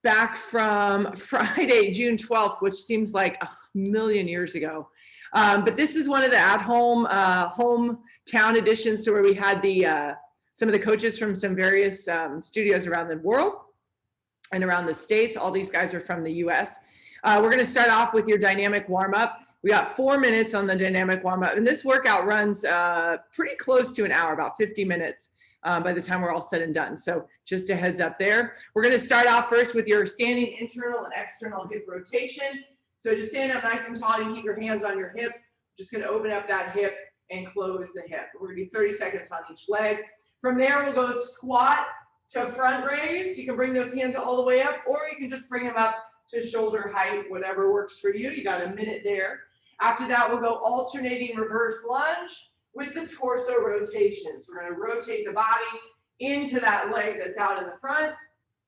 back from Friday, June 12th, which seems like a million years ago. But this is one of the at-home hometown editions, to where we had some of the coaches from some various studios around the world and around the States. All these guys are from the US. We're going to start off with your dynamic warm-up. We got 4 minutes on the dynamic warm-up, and this workout runs pretty close to an hour, about 50 minutes by the time we're all said and done. So just a heads up there. We're going to start off first with your standing internal and external hip rotation. So just stand up nice and tall. You can keep your hands on your hips. Just going to open up that hip and close the hip. We're going to do 30 seconds on each leg. From there, we'll go squat to front raise. You can bring those hands all the way up, or you can just bring them up to shoulder height, whatever works for you. You got a minute there. After that, we'll go alternating reverse lunge with the torso rotation. So we're going to rotate the body into that leg that's out in the front,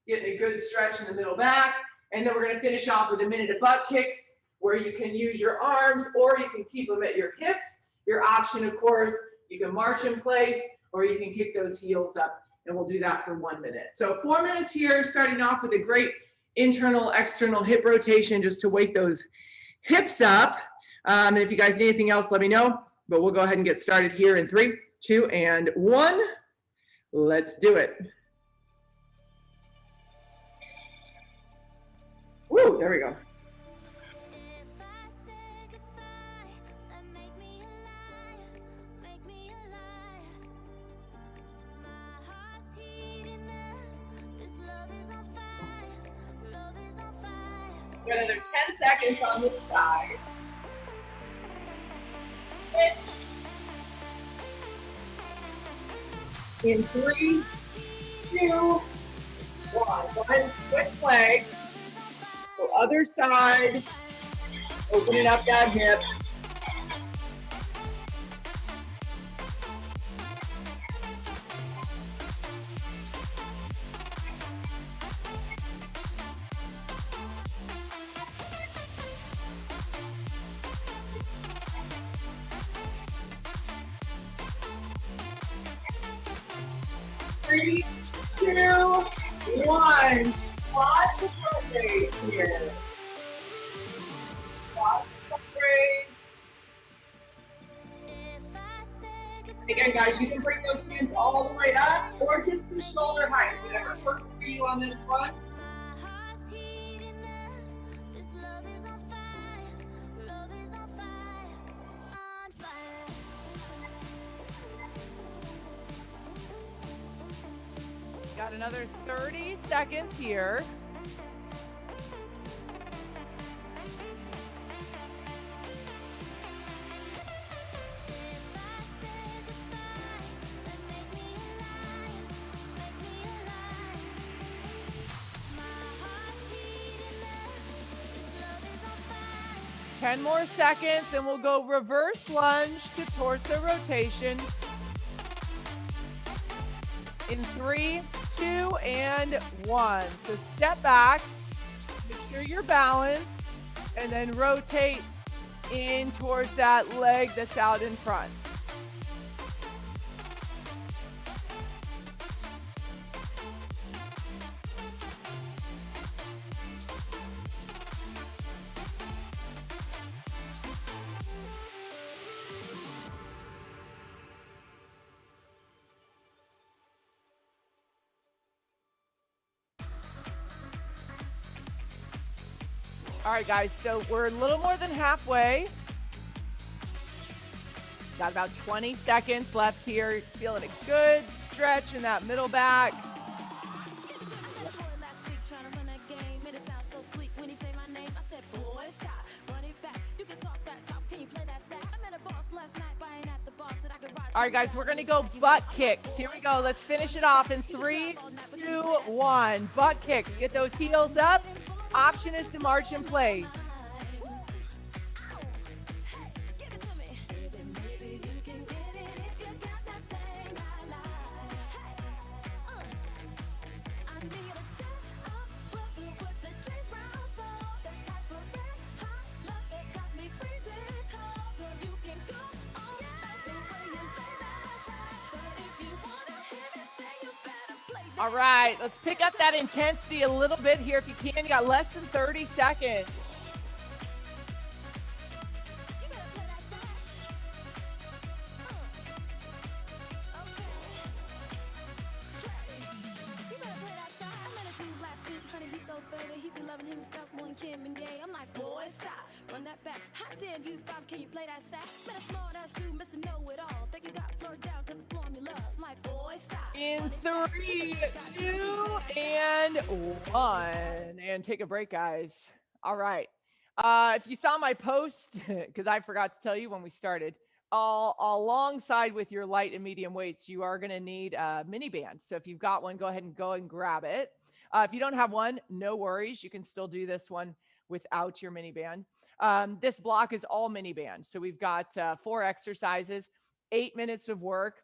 getting a good stretch in the middle back. And then we're going to finish off with a minute of butt kicks, where you can use your arms or you can keep them at your hips. Your option, of course, you can march in place or you can kick those heels up. And we'll do that for 1 minute. So 4 minutes here, starting off with a great internal, external hip rotation just to wake those hips up. And if you guys need anything else, let me know. But we'll go ahead and get started here in 3, 2, and 1. Let's do it. Woo, there we go. Got another 10 seconds on this side. In 3, 2, 1. One switch leg. So other side. Opening up that hip. Three, 2, 1. Squat to front raise here. Squat to front raise. Again, guys, you can bring those hands all the way up or just to shoulder height, whatever works for you on this one. Got another 30 seconds here. Ten more seconds and we'll go reverse lunge to torso rotation. In 3, 2, and 1. So step back, make sure you're balanced, and then rotate in towards that leg that's out in front. All right, guys, so we're a little more than halfway. Got about 20 seconds left here. Feeling a good stretch in that middle back. All right, guys, we're going to go butt kicks. Here we go. Let's finish it off in 3, 2, 1. Butt kicks. Get those heels up. Option is to march in place. All right, let's pick up that intensity a little bit here if you can. You got less than 30 seconds. I'm like, boy, stop, run that back. How damn you, Bob, can you play that sax? Better smart ass dude, missing know it all. Think you got flirted down cause the formula. I'm like, boy, stop. In 3, 2, and 1. And take a break, guys. All right. If you saw my post, because I forgot to tell you when we started, alongside with your light and medium weights, you are going to need a mini band. So if you've got one, go ahead and grab it. If you don't have one, no worries. You can still do this one without your mini band. This block is all mini band. So we've got 4 exercises, 8 minutes of work.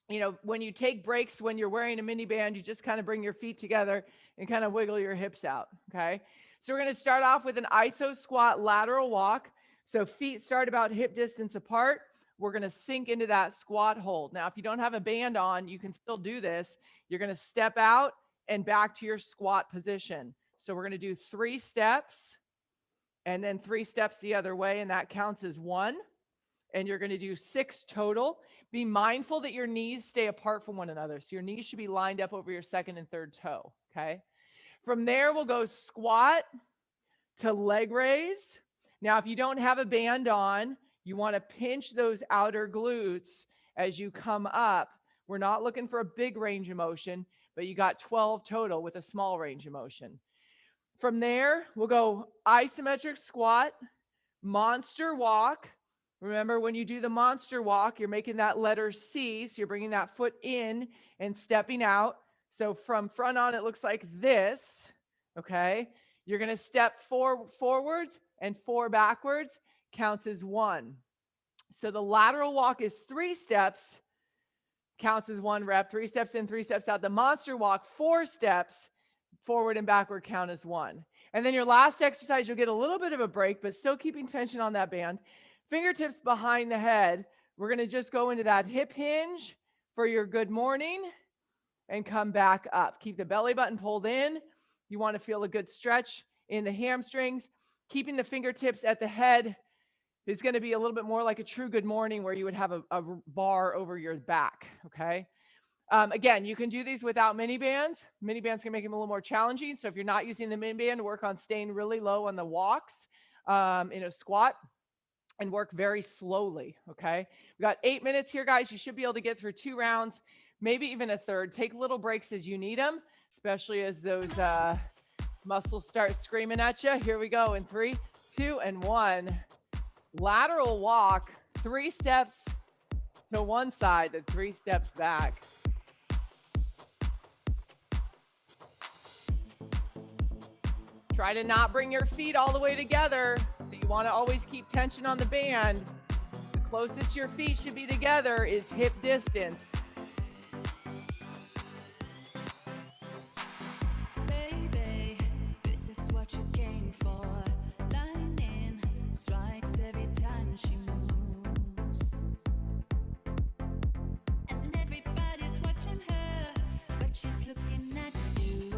You know, when you take breaks, when you're wearing a mini band, you just kind of bring your feet together and kind of wiggle your hips out. Okay. So we're going to start off with an iso squat lateral walk. So feet start about hip distance apart. We're going to sink into that squat hold. Now, if you don't have a band on, you can still do this. You're going to step out and back to your squat position. So we're going to do 3 steps and then 3 steps the other way. And that counts as 1. And you're going to do 6 total. Be mindful that your knees stay apart from one another. So your knees should be lined up over your second and third toe. Okay. From there, we'll go squat to leg raise. Now, if you don't have a band on, you want to pinch those outer glutes as you come up. We're not looking for a big range of motion, but you got 12 total with a small range of motion. From there, we'll go isometric squat, monster walk. Remember, when you do the monster walk, you're making that letter C. So you're bringing that foot in and stepping out. So from front on, it looks like this. Okay. You're going to step 4 forwards and 4 backwards. Counts as 1. So the lateral walk is 3 steps. Counts as 1 rep. 3 steps in, 3 steps out. The monster walk, 4 steps. Forward and backward count as 1. And then your last exercise, you'll get a little bit of a break, but still keeping tension on that band. Fingertips behind the head. We're going to just go into that hip hinge for your good morning and come back up. Keep the belly button pulled in. You want to feel a good stretch in the hamstrings. Keeping the fingertips at the head is going to be a little bit more like a true good morning where you would have a bar over your back, okay? Again, you can do these without mini bands. Mini bands can make them a little more challenging. So if you're not using the mini band, work on staying really low on the walks in a squat and work very slowly, okay? We got 8 minutes here, guys. You should be able to get through 2 rounds, maybe even a third. Take little breaks as you need them, especially as those muscles start screaming at you. Here we go in 3, 2, and 1. Lateral walk, 3 steps to one side, then 3 steps back. Try to not bring your feet all the way together. So you want to always keep tension on the band. The closest your feet should be together is hip distance. Baby, this is what you came for. Lightning strikes every time she moves. And everybody's watching her, but she's looking at you.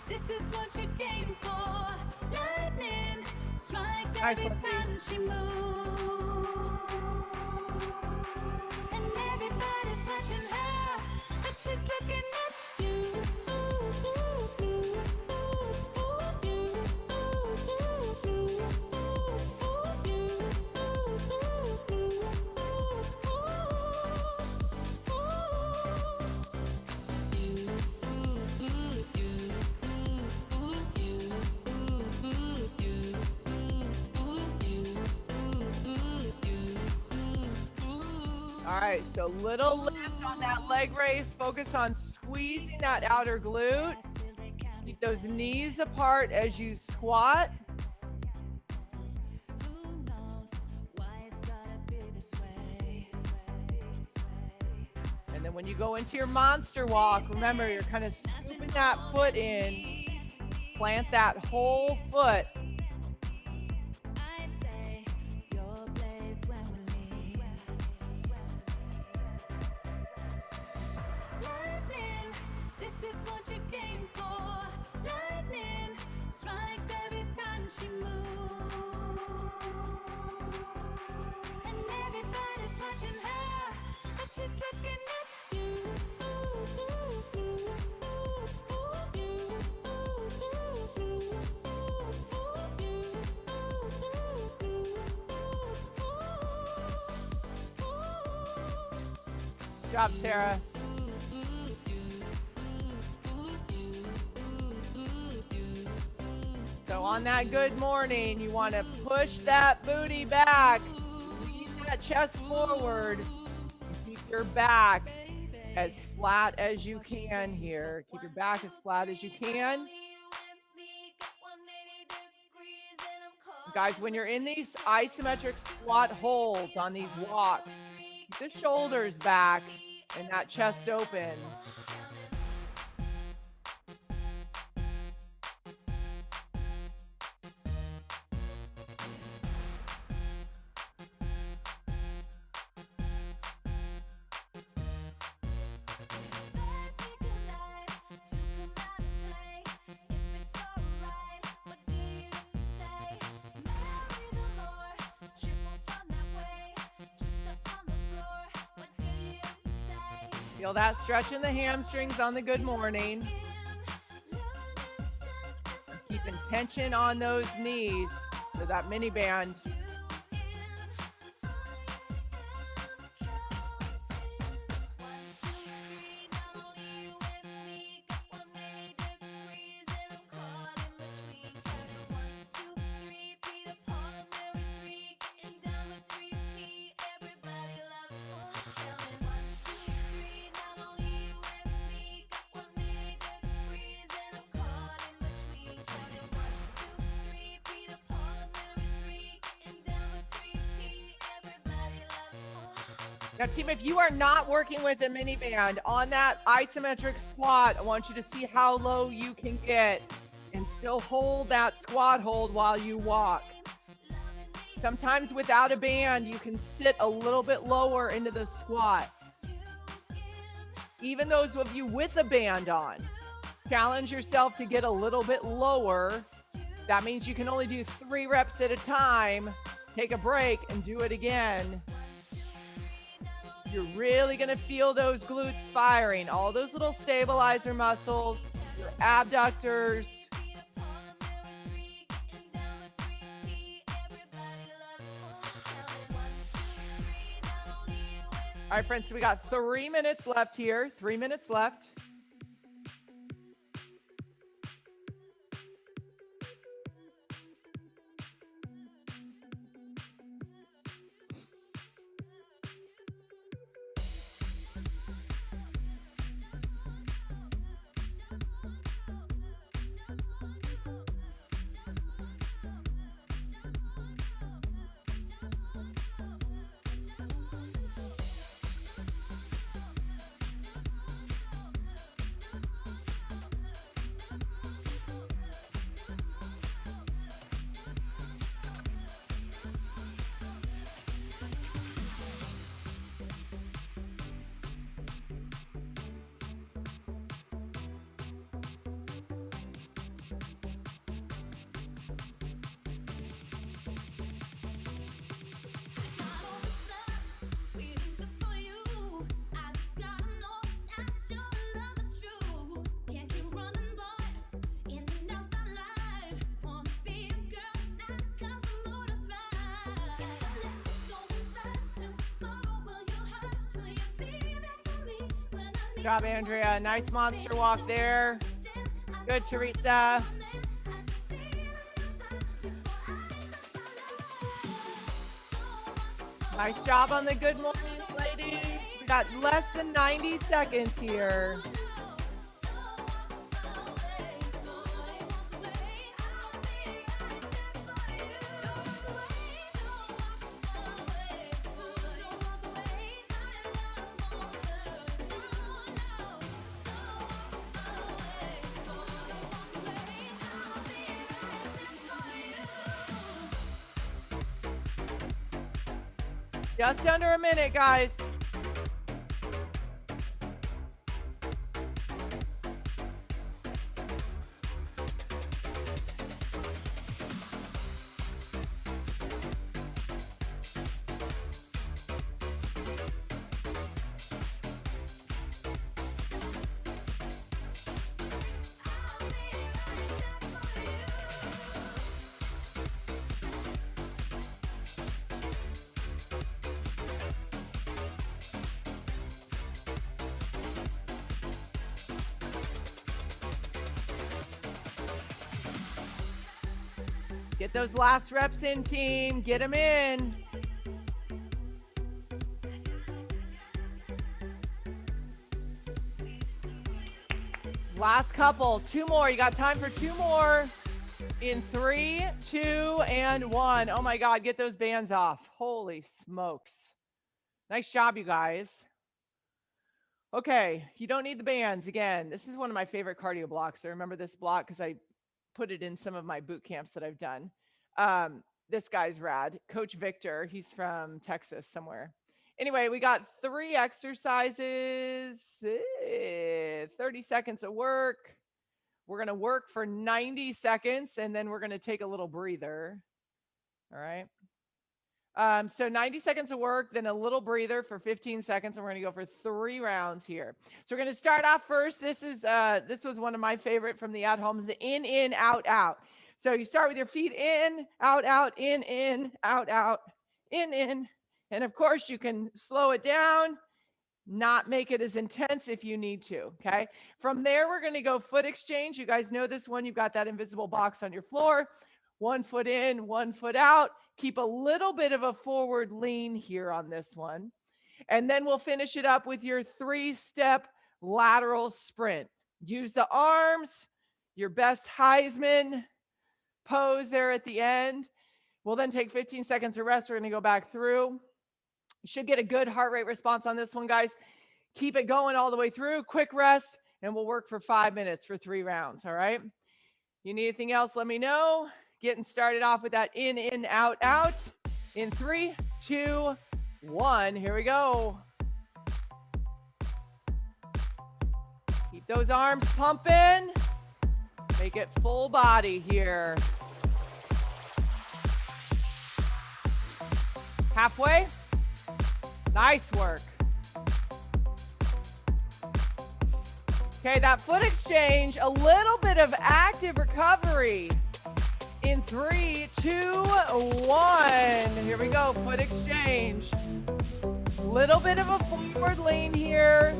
This is what you came for. Lightning strikes every time she moves. And everybody's watching her, but she's looking at you. All right, so little lift on that leg raise. Focus on squeezing that outer glute. Keep those knees apart as you squat. And then when you you go into your monster walk, remember you're kind of scooping that foot in. Plant that whole foot. I say your place when we leave. Lightning, this is what you came for. Lightning strikes every time she moves, and everybody's watching her, but she's looking at you. Good job, Sarah. So on that good morning, you want to push that booty back, lean that chest forward, and keep your back as flat as you can here. Keep your back as flat as you can. Guys, when you're in these isometric squat holds on these walks, keep the shoulders back and that chest open. Feel that stretch in the hamstrings on the good morning. Keeping tension on those knees for that mini band. Now, team, if you are not working with a mini band on that isometric squat, I want you to see how low you can get and still hold that squat hold while you walk. Sometimes without a band, you can sit a little bit lower into the squat. Even those of you with a band on, challenge yourself to get a little bit lower. That means you can only do 3 reps at a time. Take a break and do it again. You're really going to feel those glutes firing, all those little stabilizer muscles, your abductors. All right, friends, so we got 3 minutes left here, 3 minutes left. Good job, Andrea. Nice monster walk there. Good, Teresa. Nice job on the good morning, ladies. We got less than 90 seconds here. Just under a minute, guys. Get those last reps in, team. Get them in. Last couple. 2 more. You got time for 2 more. In 3, 2, and 1. Oh my God, get those bands off. Holy smokes. Nice job, you guys. Okay, you don't need the bands. Again, this is one of my favorite cardio blocks. I remember this block because I put it in some of my boot camps that I've done. This guy's rad. Coach Victor, he's from Texas somewhere. Anyway, we got 3 exercises, 30 seconds of work. We're going to work for 90 seconds, and then we're going to take a little breather. All right. So 90 seconds of work, then a little breather for 15 seconds, and we're going to go for 3 rounds here. So we're going to start off first. This was one of my favorite from the at-homes, the in, out, out. So you start with your feet in, out, in, out, in. And of course, you can slow it down, not make it as intense if you need to, okay? From there, we're going to go foot exchange. You guys know this one. You've got that invisible box on your floor. 1 foot in, 1 foot out. Keep a little bit of a forward lean here on this one. And then we'll finish it up with your 3-step lateral sprint. Use the arms, your best Heisman pose there at the end. We'll then take 15 seconds of rest. We're going to go back through. You should get a good heart rate response on this one, guys. Keep it going all the way through. Quick rest, and we'll work for 5 minutes for 3 rounds, all right? You need anything else, let me know. Getting started off with that in, out. In 3, 2, 1. Here we go. Keep those arms pumping. Make it full body here. Halfway. Nice work. Okay, that foot exchange, a little bit of active recovery. In 3, 2, 1. Here we go, foot exchange. Little bit of a forward lean here.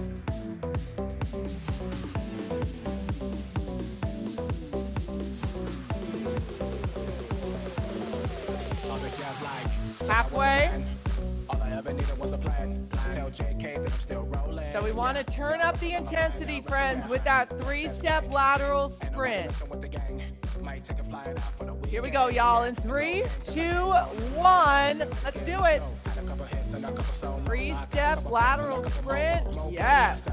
Halfway. So we want to turn up the intensity, friends, with that 3-step lateral sprint. Here we go, y'all. In 3, 2, 1. Let's do it. 3-step lateral sprint. Yes.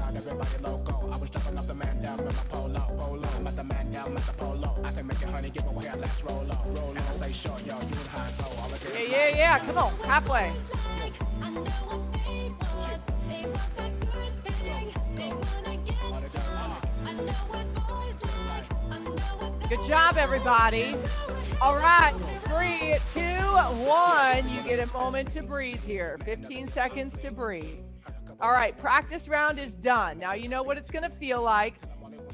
Yeah. Come on, halfway. Good job, everybody. All right, 3, 2, 1. You get a moment to breathe here. 15 seconds to breathe. All right, practice round is done. Now you know what it's going to feel like.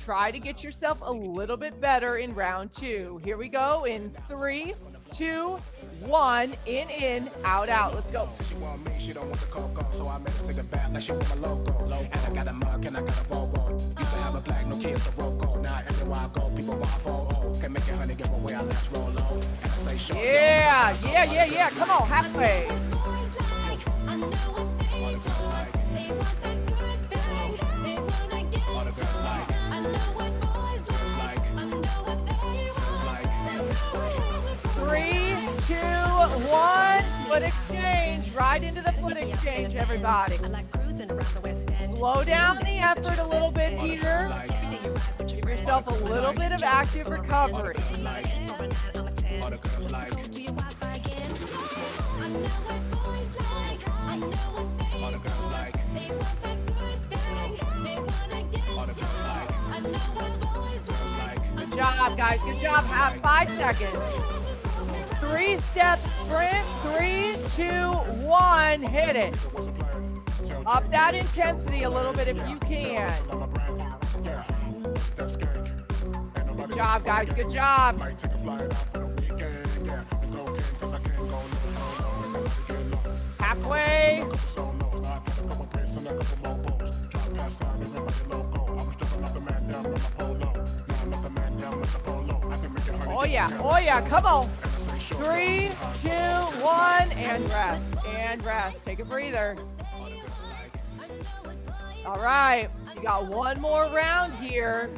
Try to get yourself a little bit better in round 2. Here we go in 3, 2, 1. In, out. Let's go. She want me, she don't want the cocoa, so I made her sing it back like she want my logo. And I got a mug and I got a Volvo. Used to have a black, no kids, a Roco. Now everywhere I go, people want a photo. Can't make it, honey, give away, I let's roll low. And I say short. Yeah. Come on, halfway. One foot exchange, right into the foot exchange, everybody. Slow down the effort a little bit here. Give yourself a little bit of active recovery. All the girls like. All the girls like. Girls like. Good job, guys. Good job. Have 5 seconds. 3-step sprint. 3, 2, 1. Hit it. Up that intensity a little bit if you can. Good job, guys. Good job. Halfway. Oh yeah, oh yeah, come on. 3, 2, 1, and rest, and rest. Take a breather. All right, you got one more round here.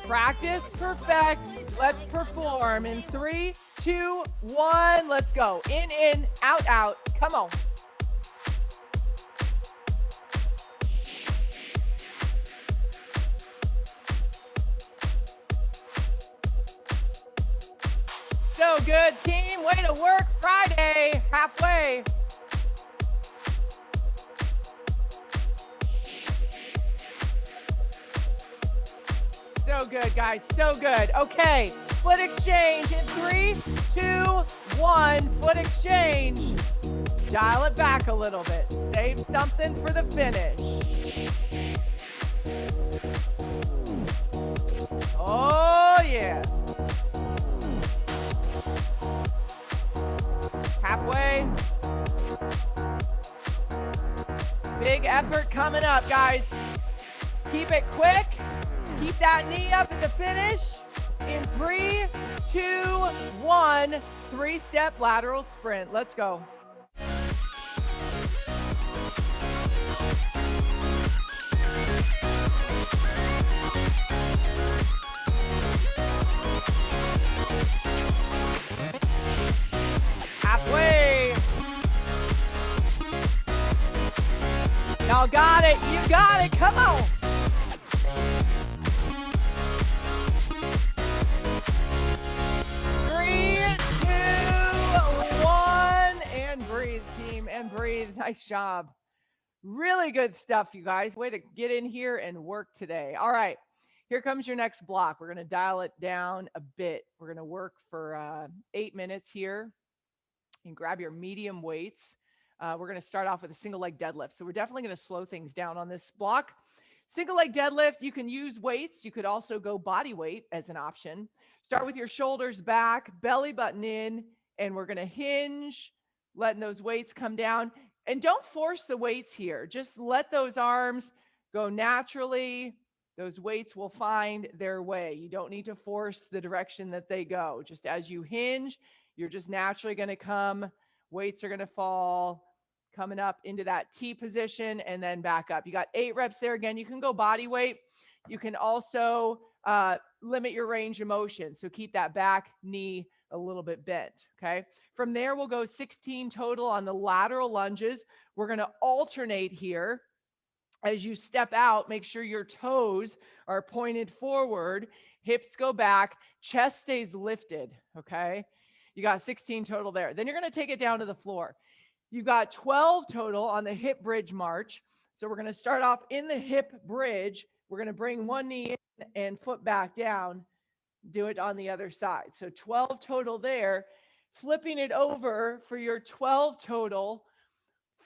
Practice, perfect. Let's perform in 3, 2, 1. Let's go. In, out, out. Come on. So good, team. Way to work Friday. Halfway. So good, guys. So good. Okay. Foot exchange in 3, 2, 1. Foot exchange. Dial it back a little bit. Save something for the finish. Oh, yeah. Halfway. Big effort coming up, guys. Keep it quick. Keep that knee up at the finish. In 3, 2, 1. 3-step lateral sprint. Let's go. Halfway. Y'all got it. You got it. Come on. 3, 2, 1, and breathe, team, and breathe. Nice job. Really good stuff, you guys. Way to get in here and work today. All right, here comes your next block. We're going to dial it down a bit. We're going to work for 8 minutes here. And grab your medium weights. We're going to start off with a single leg deadlift. So we're definitely going to slow things down on this block. Single leg deadlift, you can use weights. You could also go body weight as an option. Start with your shoulders back, belly button in, and we're going to hinge, letting those weights come down. And don't force the weights here. Just let those arms go naturally. Those weights will find their way. You don't need to force the direction that they go. Just as you hinge, you're just naturally going to come. Weights are going to fall, coming up into that T position and then back up. You got 8 reps there. Again, you can go body weight. You can also limit your range of motion. So keep that back knee a little bit bent. Okay. From there, we'll go 16 total on the lateral lunges. We're going to alternate here. As you step out, make sure your toes are pointed forward, hips go back, chest stays lifted. Okay. You got 16 total there. Then you're going to take it down to the floor. You've got 12 total on the hip bridge march. So we're going to start off in the hip bridge. We're going to bring one knee in and foot back down. Do it on the other side. So 12 total there. Flipping it over for your 12 total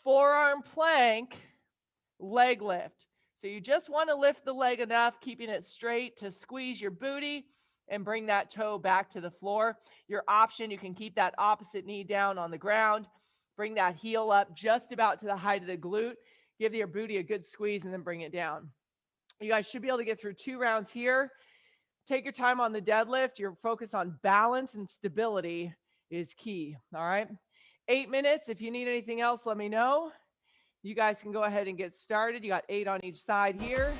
forearm plank leg lift. So you just want to lift the leg enough, keeping it straight to squeeze your booty and bring that toe back to the floor. Your option, you can keep that opposite knee down on the ground. Bring that heel up just about to the height of the glute. Give your booty a good squeeze and then bring it down. You guys should be able to get through 2 rounds here. Take your time on the deadlift. Your focus on balance and stability is key. All right. 8 minutes. If you need anything else, let me know. You guys can go ahead and get started. You got 8 on each side here.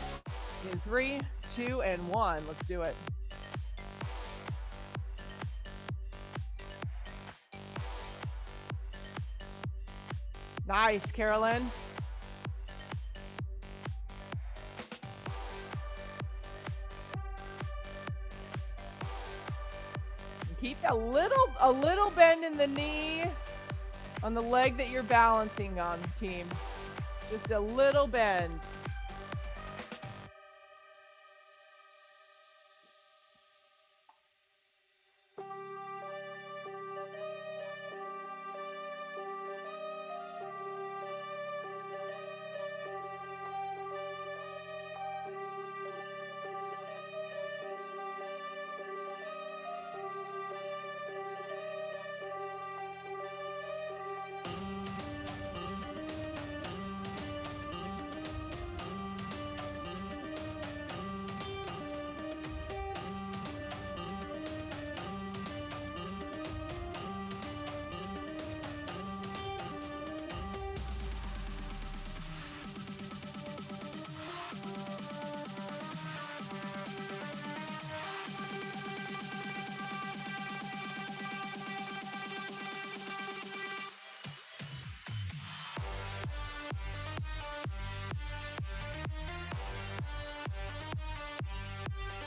In 3, 2, and 1. Let's do it. Nice, Carolyn. Keep a little bend in the knee. on the leg that you're balancing on, team. Just a little bend.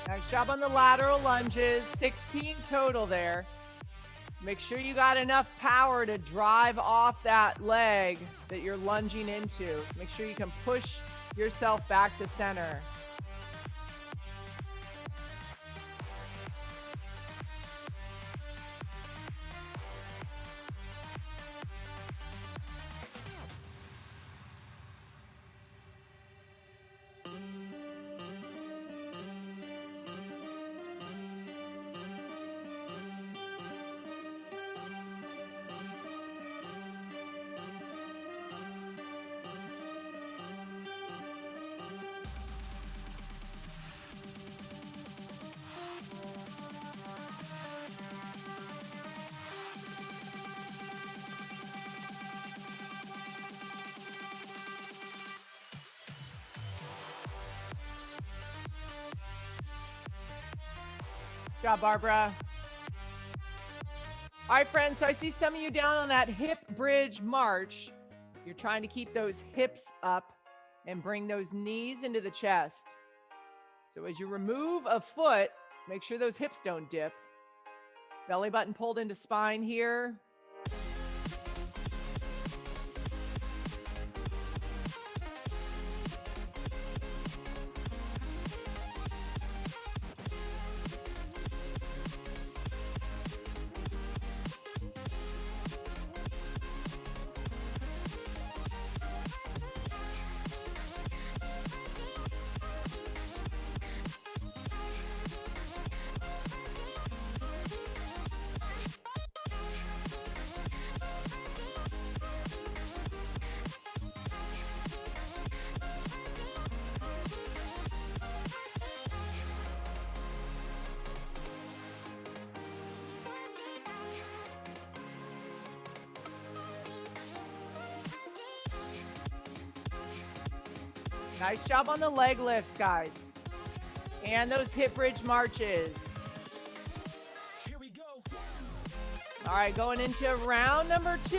Nice job on the lateral lunges, 16 total there. Make sure you got enough power to drive off that leg that you're lunging into. Make sure you can push yourself back to center. Good job, Barbara. All right, friends, so I see some of you down on that hip bridge march. You're trying to keep those hips up and bring those knees into the chest. So as you remove a foot, make sure those hips don't dip. Belly button pulled into spine here. Nice job on the leg lifts, guys. And those hip bridge marches. Here we go. All right, going into round number 2.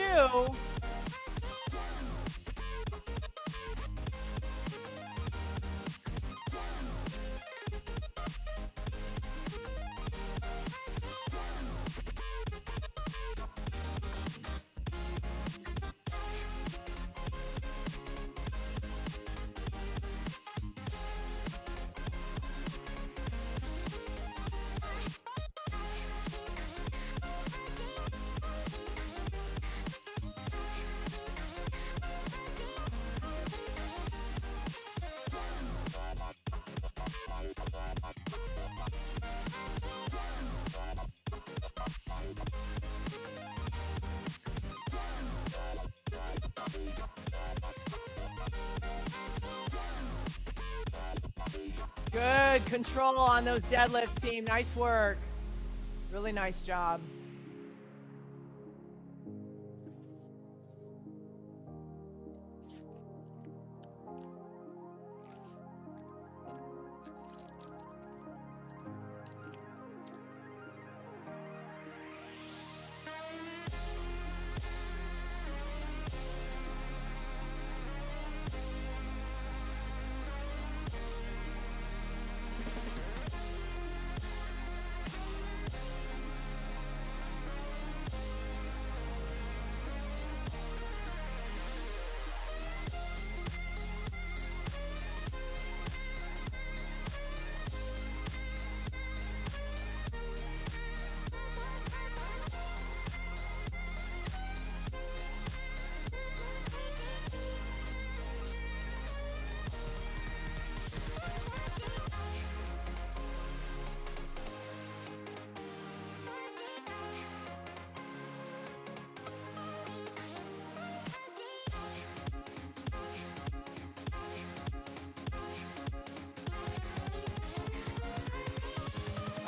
Good control on those deadlifts, team. Nice work. Really nice job.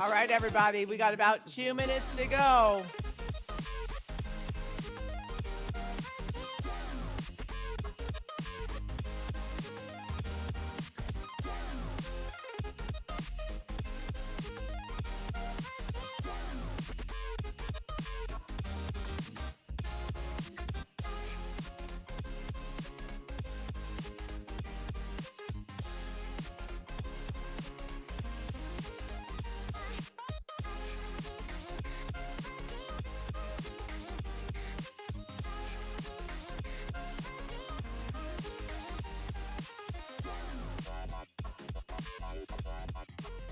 All right, everybody, we got about 2 minutes to go.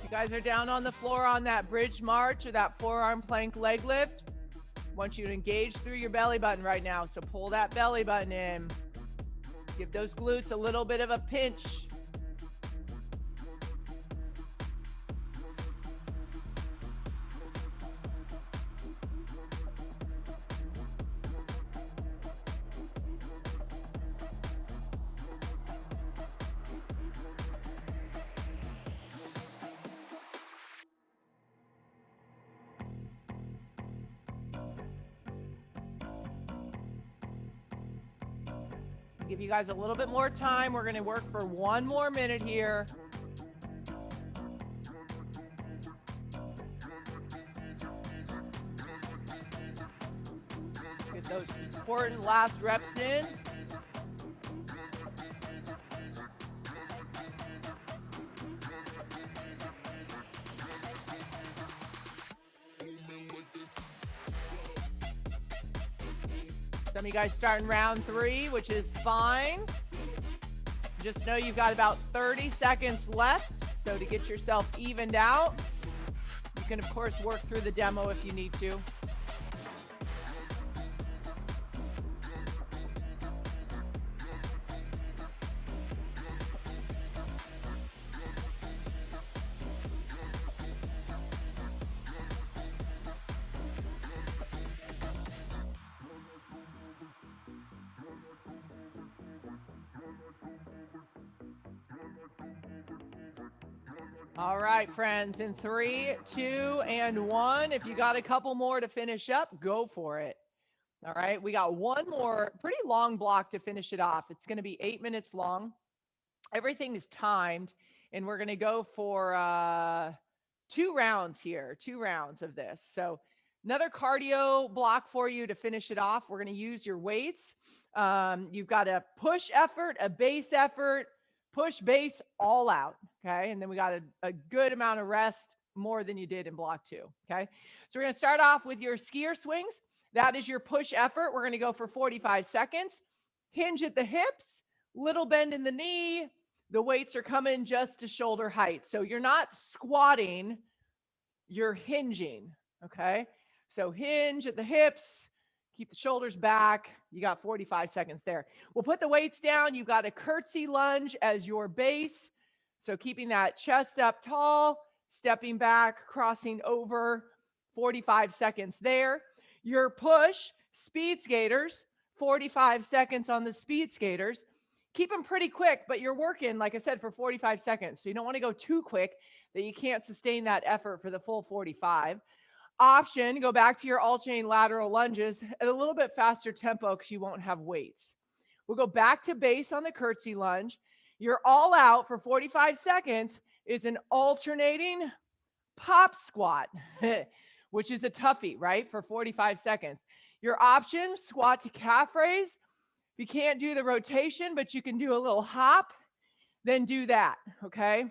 You guys are down on the floor on that bridge march or that forearm plank leg lift. I want you to engage through your belly button right now. So pull that belly button in. Give those glutes a little bit of a pinch. Give you guys a little bit more time. We're going to work for 1 more minute here. Get those important last reps in. Some of you guys starting round 3, which is fine. Just know you've got about 30 seconds left. So to get yourself evened out, you can, of course, work through the demo if you need to. All right, friends, in 3, 2, and 1. If you got a couple more to finish up, go for it. All right, we got one more pretty long block to finish it off. It's going to be 8 minutes long. Everything is timed, and we're going to go for 2 rounds here, 2 rounds of this. So another cardio block for you to finish it off. We're going to use your weights. You've got a push effort, a base effort, push base all out, okay? And then we got a good amount of rest, more than you did in block 2, okay? So we're gonna start off with your skier swings. That is your push effort. We're gonna go for 45 seconds. Hinge at the hips, little bend in the knee. The weights are coming just to shoulder height. So you're not squatting, you're hinging, okay? So hinge at the hips, keep the shoulders back. You got 45 seconds there. We'll put the weights down. You've got a curtsy lunge as your base. So keeping that chest up tall, stepping back, crossing over, 45 seconds there. Your push, speed skaters, 45 seconds on the speed skaters. Keep them pretty quick, but you're working, like I said, for 45 seconds. So you don't want to go too quick that you can't sustain that effort for the full 45. Option, go back to your alternate lateral lunges at a little bit faster tempo because you won't have weights. We'll go back to base on the curtsy lunge. Your all out for 45 seconds is an alternating pop squat, which is a toughie, right? For 45 seconds. Your option, squat to calf raise. If you can't do the rotation, but you can do a little hop, then do that, okay?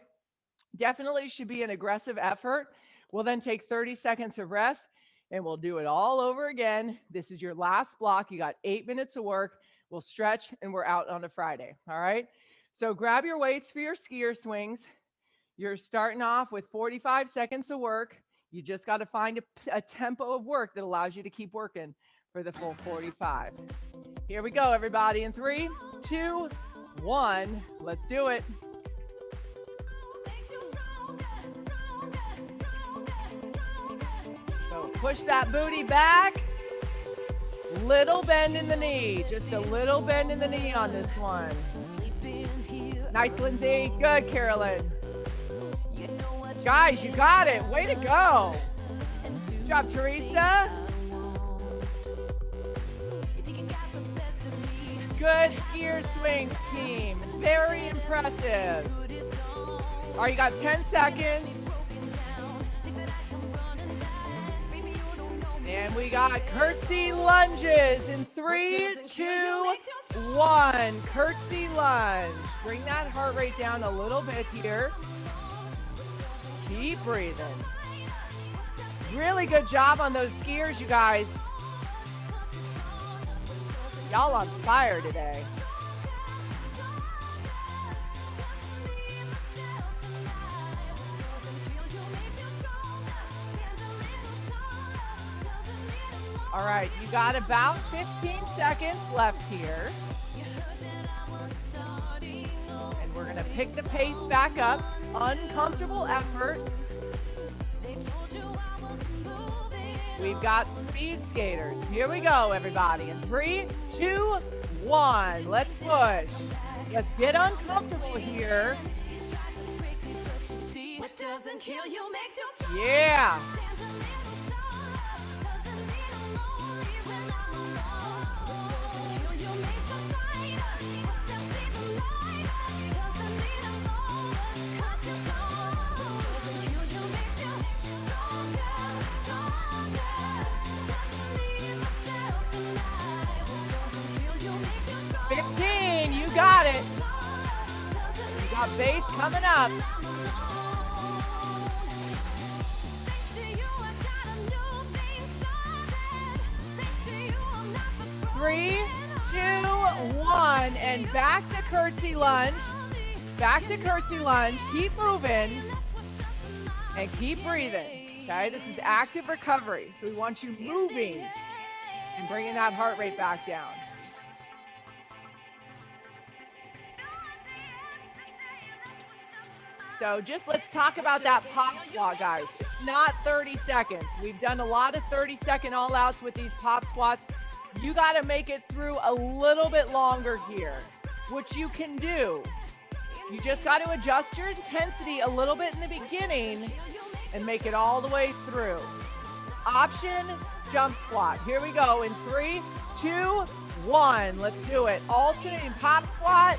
Definitely should be an aggressive effort. We'll then take 30 seconds of rest and we'll do it all over again. This is your last block. You got 8 minutes of work. We'll stretch and we're out on a Friday. All right. So grab your weights for your skier swings. You're starting off with 45 seconds of work. You just got to find a tempo of work that allows you to keep working for the full 45. Here we go, everybody. In 3, 2, 1. Let's do it. Push that booty back. Little bend in the knee. Just a little bend in the knee on this one. Nice, Lindsay. Good, Carolyn. Guys, you got it. Way to go. Good job, Teresa. Good skier swings, team. Very impressive. All right, you got 10 seconds. And we got curtsy lunges in 3, 2, 1. Curtsy lunge. Bring that heart rate down a little bit here. Keep breathing. Really good job on those skiers, you guys. Y'all on fire today. All right, you got about 15 seconds left here. And we're gonna pick the pace back up. Uncomfortable effort. We've got speed skaters. Here we go, everybody. In 3, 2, 1. Let's push. Let's get uncomfortable here. Yeah. You got it. You got base coming up. Three, 2, 1, and back to curtsy lunge. Back to curtsy lunge. Keep moving and keep breathing. Okay, this is active recovery, so we want you moving and bringing that heart rate back down. So just let's talk about that pop squat, guys. It's not 30 seconds. We've done a lot of 30-second all-outs with these pop squats. You got to make it through a little bit longer here, which you can do. You just got to adjust your intensity a little bit in the beginning and make it all the way through. Option jump squat. Here we go in 3, 2, 1. Let's do it. Alternating pop squat.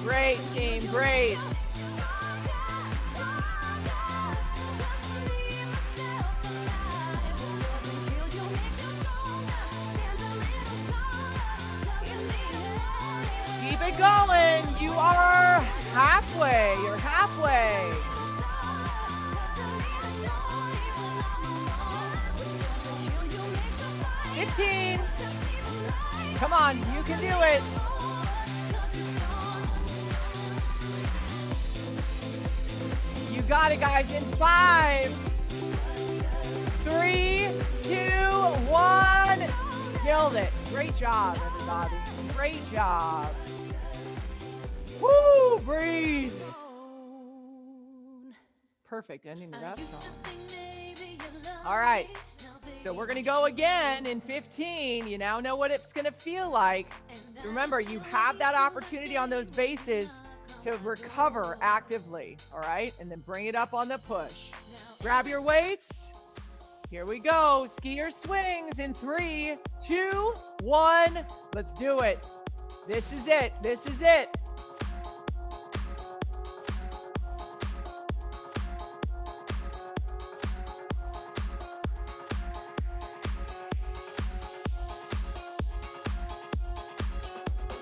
Great, team, great. Keep it going. You are halfway. You're halfway. $15. Come on, you can do it. You got it, guys, in 5, 3, 2, 1. Killed it. Great job, everybody. Great job. Woo, breathe. Perfect ending to that song. All right. So we're going to go again in 15. You now know what it's going to feel like. Remember, you have that opportunity on those bases to recover actively, all right? And then bring it up on the push. Grab your weights. Here we go. Skier swings in 3, 2, 1. Let's do it. This is it. This is it.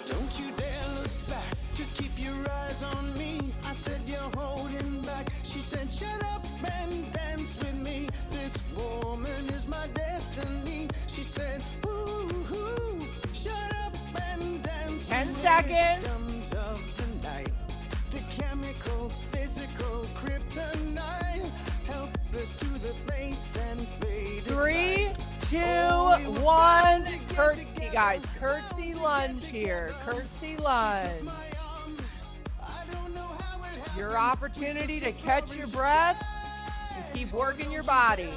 Don't you dare look back, just keep your eyes on me. I said you're holding back. She said shut up and dance with me. This woman is my destiny. She said ooh, ooh, shut up and dance 10 with seconds. Rhythms of the night. The chemical, physical kryptonite. Helpless to the base and fade. 3, 2, 1. Curtsy, guys. Curtsy lunge here. Curtsy lunge. Your opportunity to catch your breath and keep working your body.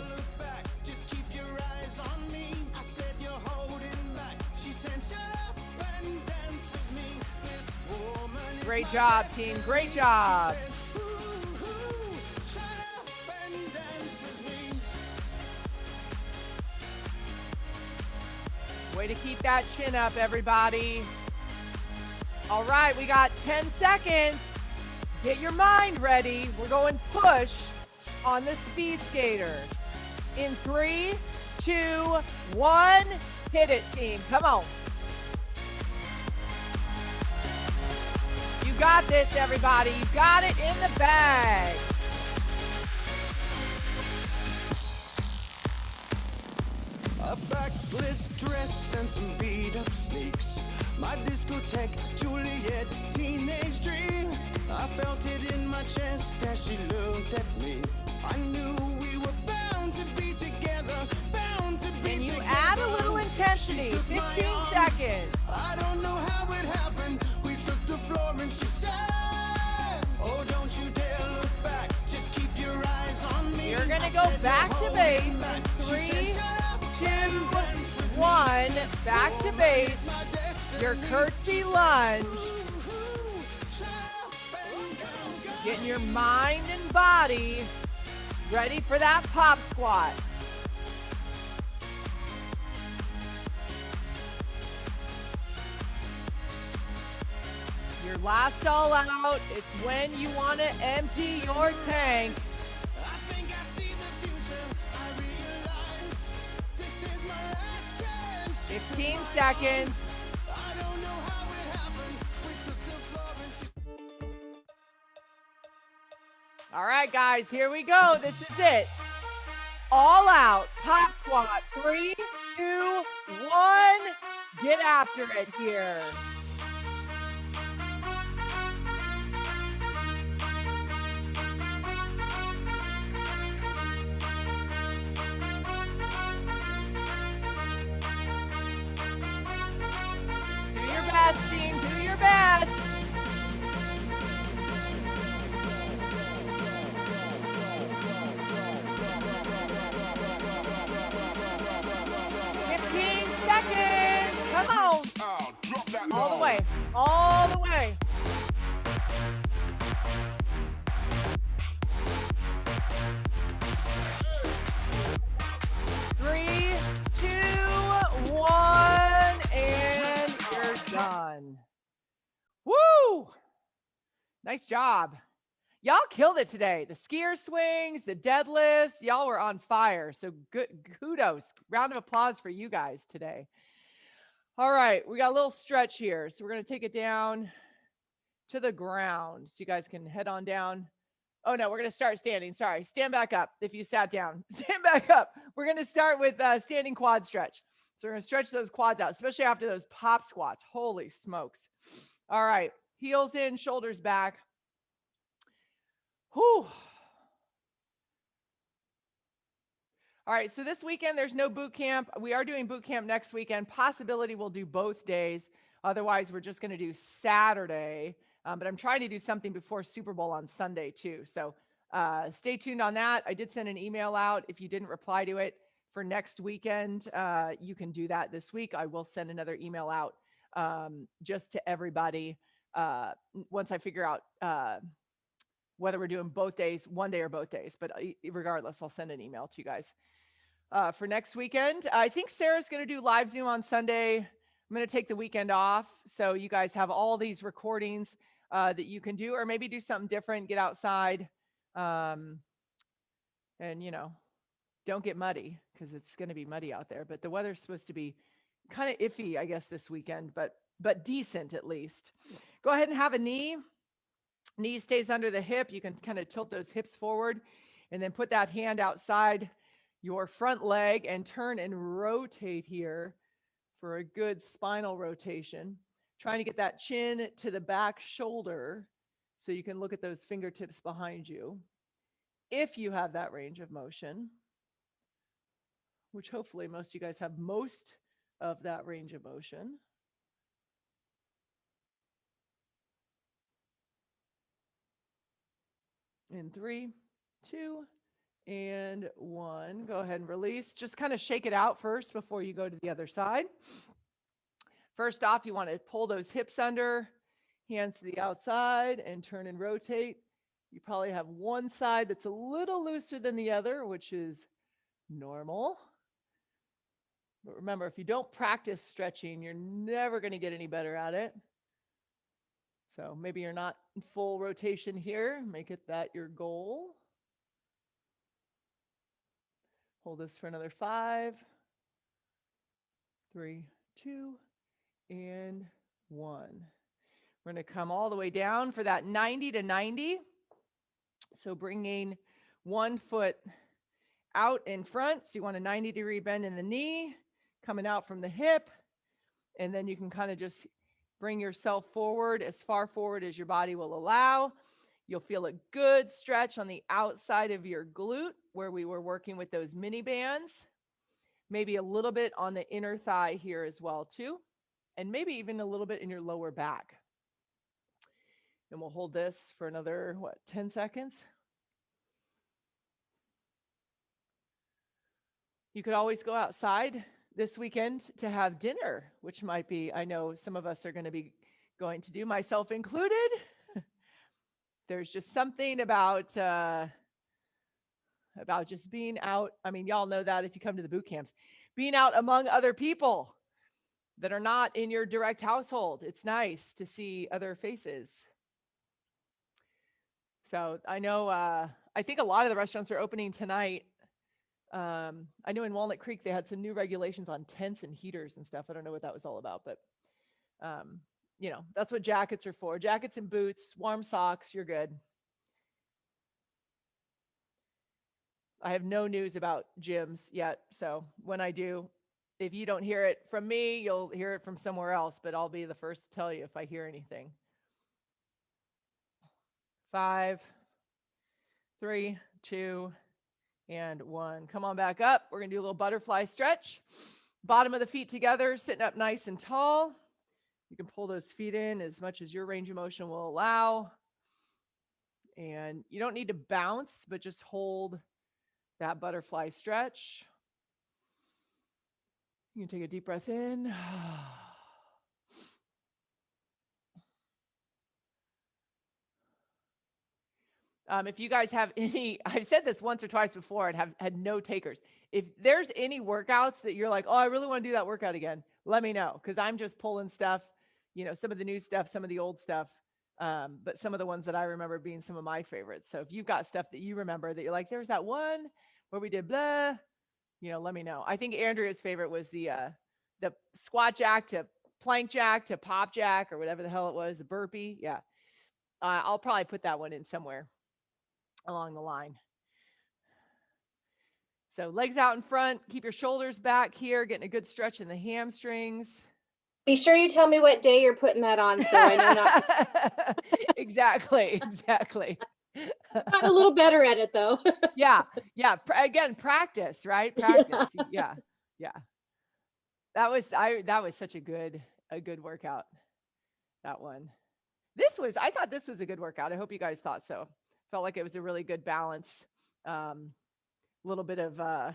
Just keep your eyes on me. I said you're holding back. She said shut up and dance with me. This woman Great job, team. Great job. Shut up and dance with me. Way to keep that chin up, everybody. All right, we got 10 seconds. Get your mind ready. We're going push on the speed skater. In 3, 2, 1, hit it, team. Come on. You got this, everybody. You got it in the bag. A backless dress and some beat-up sneaks. My discotheque, Juliet, teenage dream. I felt it in my chest as she looked at me. I knew we were bound to be together, bound to be Can you together. add a little intensity? She took my 15 arm. seconds. I don't know how it happened. We took the floor and she said, oh, don't you dare look back. Just keep your eyes on me. You're gonna I go said, back "You're to base. holding back." She 3, said, "Shut up 2, and dance with me. 1. This Back to woman base. is my destiny." Your She curtsy said, lunge. "Shut up and dance with Getting your mind and body ready for that pop squat. Your last all out. It's when you want to empty your tank. I think I see the future. I realize this is my last chance. She took 15 my seconds. arm. I don't know how it happened. We took the floor and she All right, guys, here we go. This is it. All out pop squat. 3, 2, 1. Get after it here. Do your best, team. Do your best. Seconds. Come on. Drop that All the low. way. All the way. Three, 2, 1, and you're done. Woo! Nice job. Y'all killed it today. The skier swings, the deadlifts, y'all were on fire. So good kudos. Round of applause for you guys today. All right, we got a little stretch here. So we're going to take it down to the ground. So you guys can head on down. Oh no, we're going to start standing. Sorry. Stand back up if you sat down. Stand back up. We're going to start with standing quad stretch. So we're going to stretch those quads out, especially after those pop squats. Holy smokes. All right. Heels in, shoulders back. Whew. All right, so this weekend, there's no boot camp. We are doing boot camp next weekend. Possibility we'll do both days. Otherwise, we're just going to do Saturday. But I'm trying to do something before Super Bowl on Sunday, too. So stay tuned on that. I did send an email out. If you didn't reply to it for next weekend, you can do that this week. I will send another email out just to everybody once I figure out whether we're doing both days, one day or both days. But regardless, I'll send an email to you guys for next weekend. I think Sarah's going to do live Zoom on Sunday. I'm going to take the weekend off. So you guys have all these recordings that you can do, or maybe do something different, get outside. And, you know, don't get muddy because it's going to be muddy out there. But the weather's supposed to be kind of iffy, I guess, this weekend, but decent at least. Go ahead and have a knee. Knee stays under the hip. You can kind of tilt those hips forward and then put that hand outside your front leg and turn and rotate here for a good spinal rotation. Trying to get that chin to the back shoulder so you can look at those fingertips behind you. If you have that range of motion, which hopefully most of you guys have most of that range of motion. In 3, 2, and 1. Go ahead and release. Just kind of shake it out first before you go to the other side. First off, you want to pull those hips under Hands to the outside and turn and rotate. You probably have one side that's a little looser than the other, which is normal. But remember, if you don't practice stretching, you're never going to get any better at it. So maybe you're not in full rotation here. Make it that your goal. Hold this for another 5, 3, 2, and 1. We're going to come all the way down for that 90 to 90. So bringing one foot out in front. So you want a 90-degree bend in the knee, coming out from the hip. And then you can kind of just bring yourself forward as far forward as your body will allow. You'll feel a good stretch on the outside of your glute where we were working with those mini bands. Maybe a little bit on the inner thigh here as well too. And maybe even a little bit in your lower back. And we'll hold this for another, 10 seconds? You could always go outside this weekend to have dinner, which might be, I know some of us are going to be going to do, myself included. There's just something about just being out. I mean, y'all know that if you come to the boot camps, being out among other people that are not in your direct household. It's nice to see other faces. So I know, I think a lot of the restaurants are opening tonight. I know in Walnut Creek, they had some new regulations on tents and heaters and stuff. I don't know what that was all about, but you know, that's what jackets are for. Jackets and boots, warm socks, you're good. I have no news about gyms yet. So when I do, if you don't hear it from me, you'll hear it from somewhere else, but I'll be the first to tell you if I hear anything. 5, 3, 2, and 1. Come on back up. We're going to do a little butterfly stretch. Bottom of the feet together, sitting up nice and tall. You can pull those feet in as much as your range of motion will allow. And you don't need to bounce, but just hold that butterfly stretch. You can take a deep breath in. If you guys have any, I've said this once or twice before and have had no takers. If there's any workouts that you're like, oh, I really want to do that workout again, let me know. Because I'm just pulling stuff, you know, some of the new stuff, some of the old stuff, but some of the ones that I remember being some of my favorites. So if you've got stuff that you remember that you're like, there's that one where we did blah, you know, let me know. I think Andrea's favorite was the squat jack to plank jack to pop jack or whatever the hell it was, the burpee. Yeah. I'll probably put that one in somewhere along the line. So legs out in front, keep your shoulders back here, getting a good stretch in the hamstrings. Be sure you tell me what day you're putting that on so I know not to. Exactly. Got a little better at it though. Yeah. Again, practice, right? Practice. Yeah. That was such a good workout. That one. I thought this was a good workout. I hope you guys thought so. Felt like it was a really good balance. A little bit of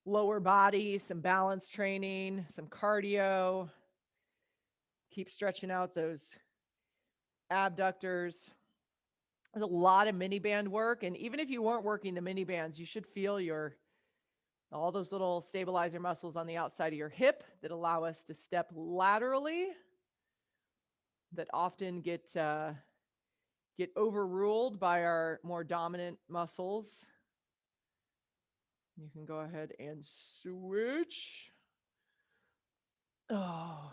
lower body, some balance training, some cardio. Keep stretching out those abductors. There's a lot of mini band work. And even if you weren't working the mini bands, you should feel all those little stabilizer muscles on the outside of your hip that allow us to step laterally, that often get overruled by our more dominant muscles. You can go ahead and switch. Oh.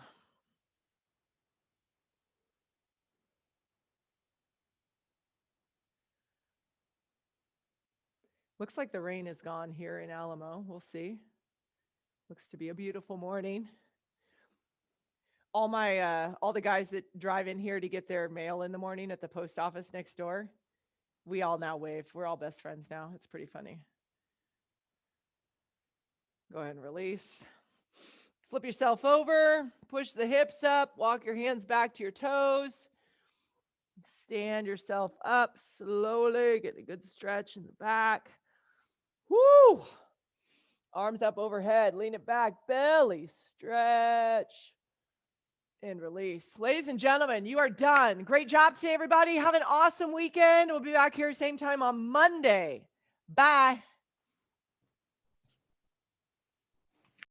Looks like the rain is gone here in Alamo. We'll see. Looks to be a beautiful morning. All the guys that drive in here to get their mail in the morning at the post office next door, we all now wave. We're all best friends now. It's pretty funny. Go ahead and release. Flip yourself over, push the hips up, walk your hands back to your toes. Stand yourself up slowly, get a good stretch in the back. Woo! Arms up overhead, lean it back, belly stretch. And release. Ladies and gentlemen, you are done. Great job today, everybody. Have an awesome weekend. We'll be back here same time on Monday. Bye.